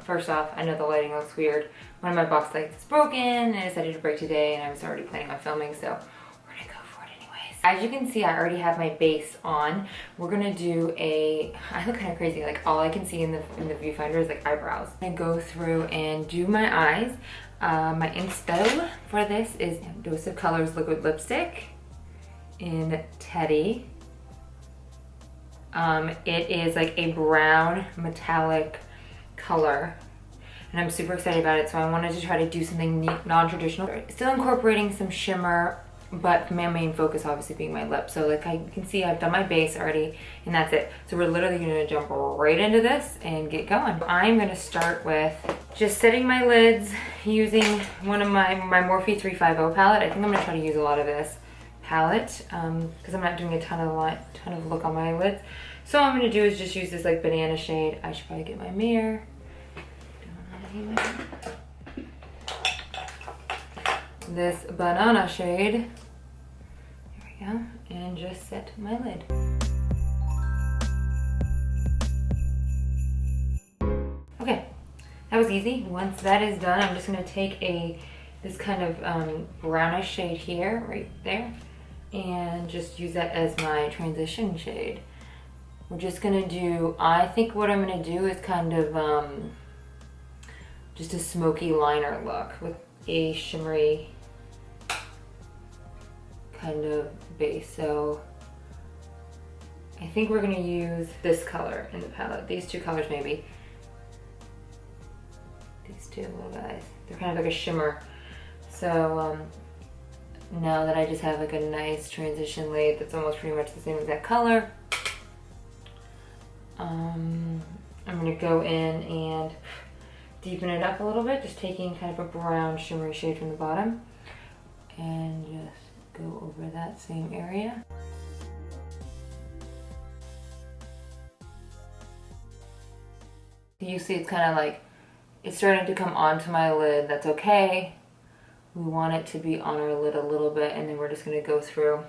First off, I know the lighting looks weird. One of my box lights is broken and I decided to break today, and I was already planning on filming, so we're gonna go for it anyways. As you can see, I already have my base on. We're gonna do I look kind of crazy, like all I can see in the viewfinder is like eyebrows. I'm gonna go through and do my eyes. My inspo for this is Dose of Colors Liquid Lipstick in Teddy. It is like a brown metallic color, and I'm super excited about it, so I wanted to try to do something non-traditional. Still incorporating some shimmer, but my main focus obviously being my lips. So like you can see, I've done my base already, and that's it. So we're literally gonna jump right into this and get going. I'm gonna start with just setting my lids using one of my Morphe 350 palette. I think I'm gonna try to use a lot of this palette because I'm not doing a ton of look on my lids. So all I'm gonna do is just use this like banana shade. I should probably get my mirror. This banana shade. There we go. And just set my lid. Okay, that was easy. Once that is done, I'm just gonna take this kind of brownish shade here, right there, and just use that as my transition shade. We're just gonna do, I think what I'm gonna do is kind of just a smoky liner look with a shimmery kind of base. So I think we're gonna use this color in the palette, these two colors maybe. These two little guys, they're kind of like a shimmer. So now that I just have like a nice transition lid that's almost pretty much the same exact color, I'm gonna go in and deepen it up a little bit, just taking kind of a brown shimmery shade from the bottom and just go over that same area. You see it's kind of like, it's starting to come onto my lid. That's okay. We want it to be on our lid a little bit, and then we're just gonna go through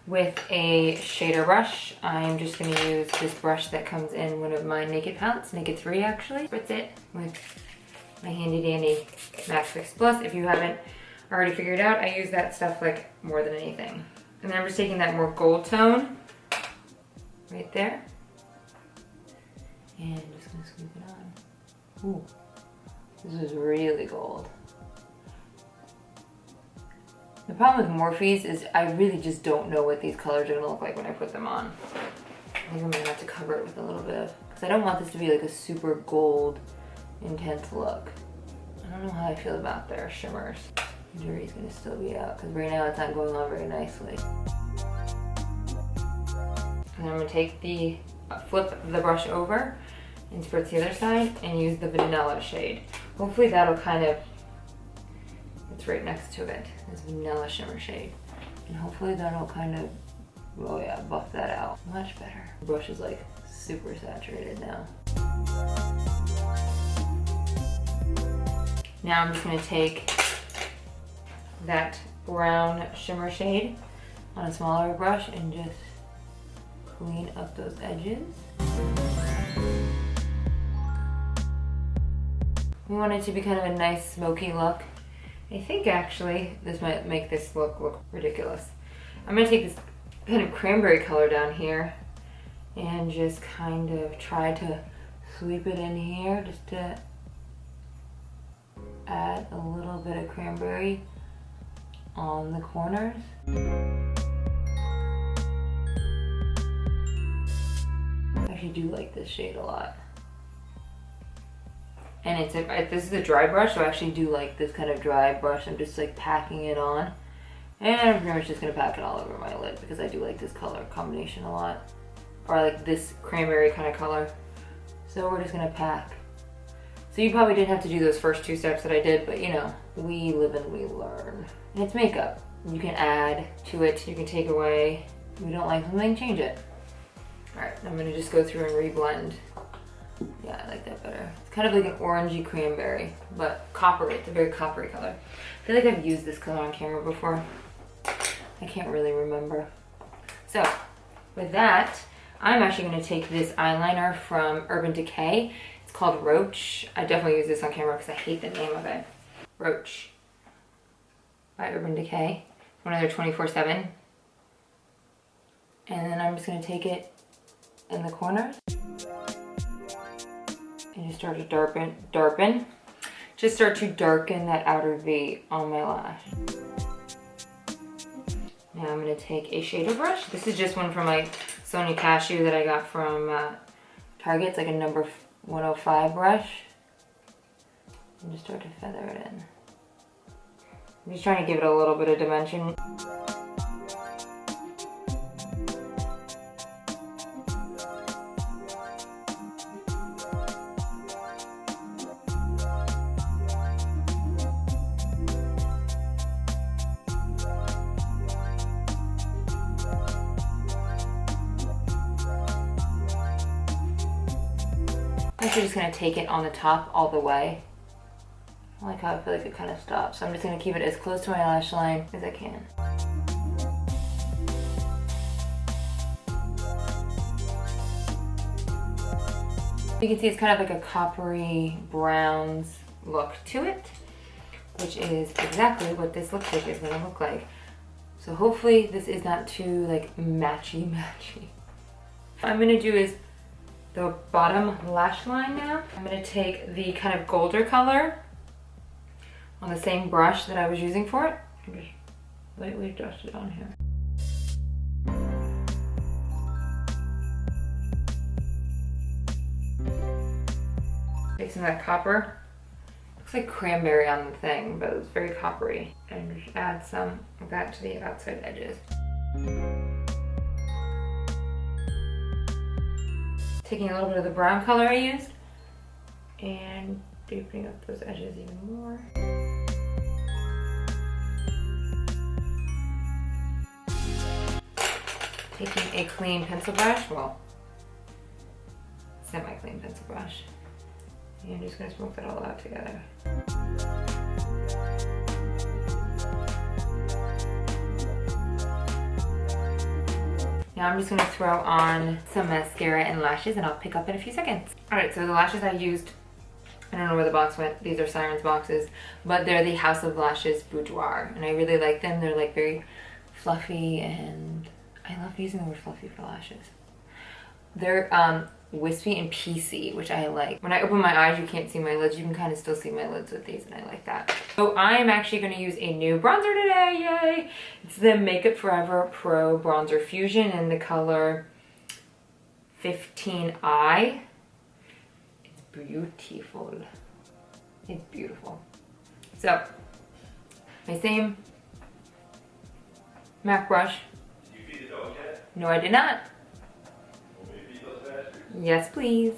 with a shader brush. I'm just gonna use this brush that comes in one of my Naked palettes, Naked 3 actually. Spritz it with my handy dandy MAC Fix Plus. If you haven't already figured out, I use that stuff like more than anything. And then I'm just taking that more gold tone right there and just gonna sweep it on. Ooh, this is really gold. The problem with Morphe's is I really just don't know what these colors are gonna look like when I put them on. I think I'm gonna have to cover it with a little bit of, because I don't want this to be like a super gold, intense look. I don't know how I feel about their shimmers. The jury's gonna still be out, because right now it's not going on very nicely. And then I'm gonna flip the brush over and spritz the other side and use the vanilla shade. Hopefully that'll kind of, it's right next to it, this vanilla shimmer shade. And hopefully that'll kind of, oh yeah, buff that out. Much better. The brush is like super saturated now. Now I'm just gonna take that brown shimmer shade on a smaller brush and just clean up those edges. We want it to be kind of a nice smoky look. I think actually this might make this look ridiculous. I'm gonna take this kind of cranberry color down here and just kind of try to sweep it in here just to add a little bit of cranberry on the corners. I actually do like this shade a lot. And this is a dry brush, so I actually do like this kind of dry brush. I'm just like packing it on. And I'm pretty much just gonna pack it all over my lid because I do like this color combination a lot. Or like this cranberry kind of color. So we're just gonna pack. So you probably didn't have to do those first two steps that I did, but you know, we live and we learn. And it's makeup. You can add to it, you can take away. If you don't like something, change it. All right, I'm gonna just go through and reblend. Yeah, I like that better. It's kind of like an orangey cranberry, but coppery. It's a very coppery color. I feel like I've used this color on camera before. I can't really remember. So with that, I'm actually gonna take this eyeliner from Urban Decay. It's called Roach. I definitely use this on camera because I hate the name of it. Roach by Urban Decay. One of their 24/7. And then I'm just gonna take it in the corners. And just start to darken. Just start to darken that outer V on my lash. Now I'm gonna take a shader brush. This is just one from my Sonia Cashew that I got from Target. It's like a number 105 brush. And just start to feather it in. I'm just trying to give it a little bit of dimension. I'm actually just gonna take it on the top all the way. I like how I feel like it kind of stops. So I'm just gonna keep it as close to my lash line as I can. You can see it's kind of like a coppery browns look to it, which is exactly what this lipstick is gonna look like. So hopefully this is not too like matchy. What I'm gonna do is the bottom lash line now. I'm gonna take the kind of golder color on the same brush that I was using for it and just lightly dust it on here. Take some of that copper. Looks like cranberry on the thing, but it's very coppery. And just add some of that to the outside edges. Taking a little bit of the brown color I used and deepening up those edges even more. Taking a clean pencil brush, well, semi-clean pencil brush, and I'm just gonna smoke that all out together. Now I'm just gonna throw on some mascara and lashes and I'll pick up in a few seconds. All right, so the lashes I used, I don't know where the box went. These are Siren's boxes, but they're the House of Lashes Boudoir. And I really like them. They're like very fluffy and I love using the word fluffy for lashes. They're wispy and piecey, which I like. When I open my eyes, you can't see my lids. You can kind of still see my lids with these and I like that. So I'm actually gonna use a new bronzer today, yay! It's the Makeup Forever Pro Bronzer Fusion in the color 15i. It's beautiful. It's beautiful. So, my same MAC brush. Did you feed the dog yet? No, I did not. Want me to feed those bastards? Yes, please.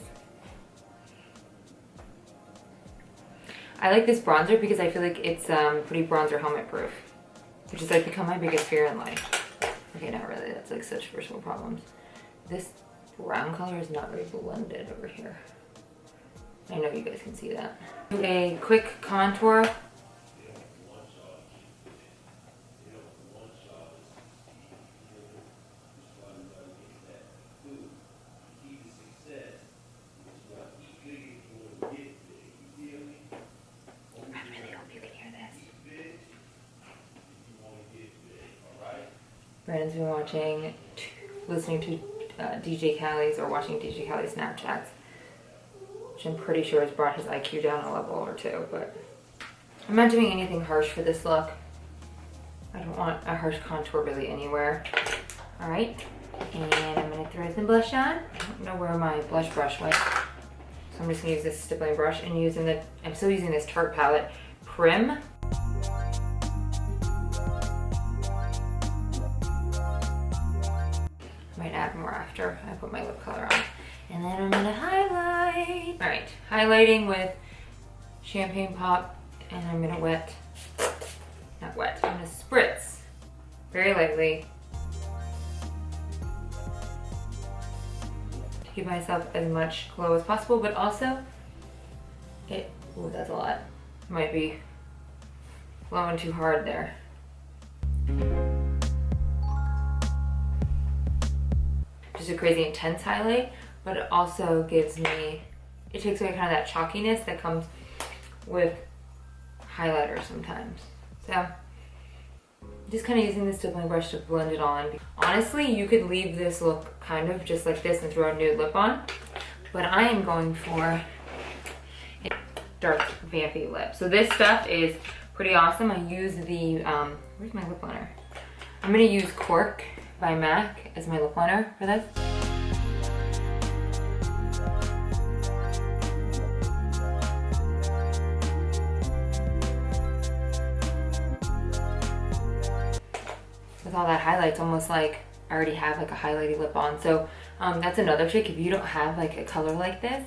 I like this bronzer because I feel like it's pretty bronzer helmet proof, which has like become my biggest fear in life. Okay, not really, that's like such first world problems. This brown color is not very blended over here. I know you guys can see that. Do a quick contour. Brandon's been listening to DJ Khaled's or watching DJ Khaled's Snapchats, which I'm pretty sure has brought his IQ down a level or two, but I'm not doing anything harsh for this look. I don't want a harsh contour really anywhere. All right, and I'm gonna throw some blush on. I don't know where my blush brush went, so I'm just gonna use this stippling brush and I'm still using this Tarte palette, Prim. Might add more after I put my lip color on. And then I'm gonna highlight. All right, highlighting with Champagne Pop, and I'm gonna I'm gonna spritz very lightly. To give myself as much glow as possible, but also ooh, that's a lot. Might be blowing too hard there. Just a crazy intense highlight, but it also gives me, it takes away kind of that chalkiness that comes with highlighter sometimes. So just kind of using the stippling brush to blend it on. Honestly, you could leave this look kind of just like this and throw a nude lip on, but I am going for a dark vampy lip. So this stuff is pretty awesome. I use the, where's my lip liner? I'm gonna use Cork by MAC as my lip liner for this. With all that highlight, it's almost like I already have like a highlighty lip on. So that's another trick. If you don't have like a color like this,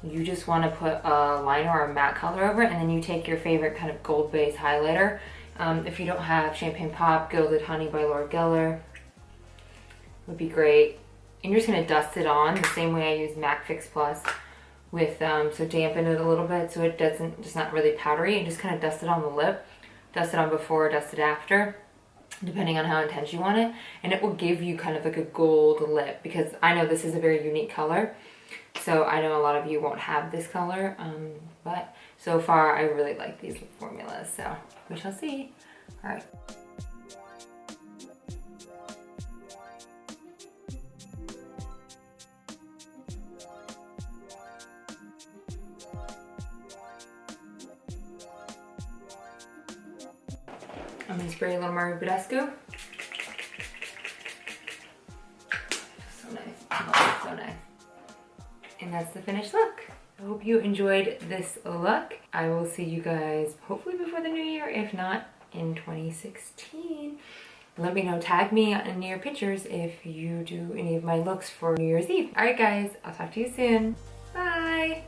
you just want to put a liner or a matte color over it, and then you take your favorite kind of gold base highlighter. If you don't have Champagne Pop Gilded Honey by Laura Geller, would be great. And you're just gonna dust it on the same way I use MAC Fix Plus with, so dampen it a little bit so it doesn't, just not really powdery, and just kind of dust it on the lip. Dust it on before, dust it after, depending on how intense you want it. And it will give you kind of like a gold lip, because I know this is a very unique color. So I know a lot of you won't have this color, but so far I really like these formulas, so we shall see. All right. I'm gonna spray a little Mario Badescu. So nice, oh, so nice. And that's the finished look. I hope you enjoyed this look. I will see you guys hopefully before the new year, if not in 2016. Let me know, tag me in your pictures if you do any of my looks for New Year's Eve. All right guys, I'll talk to you soon. Bye.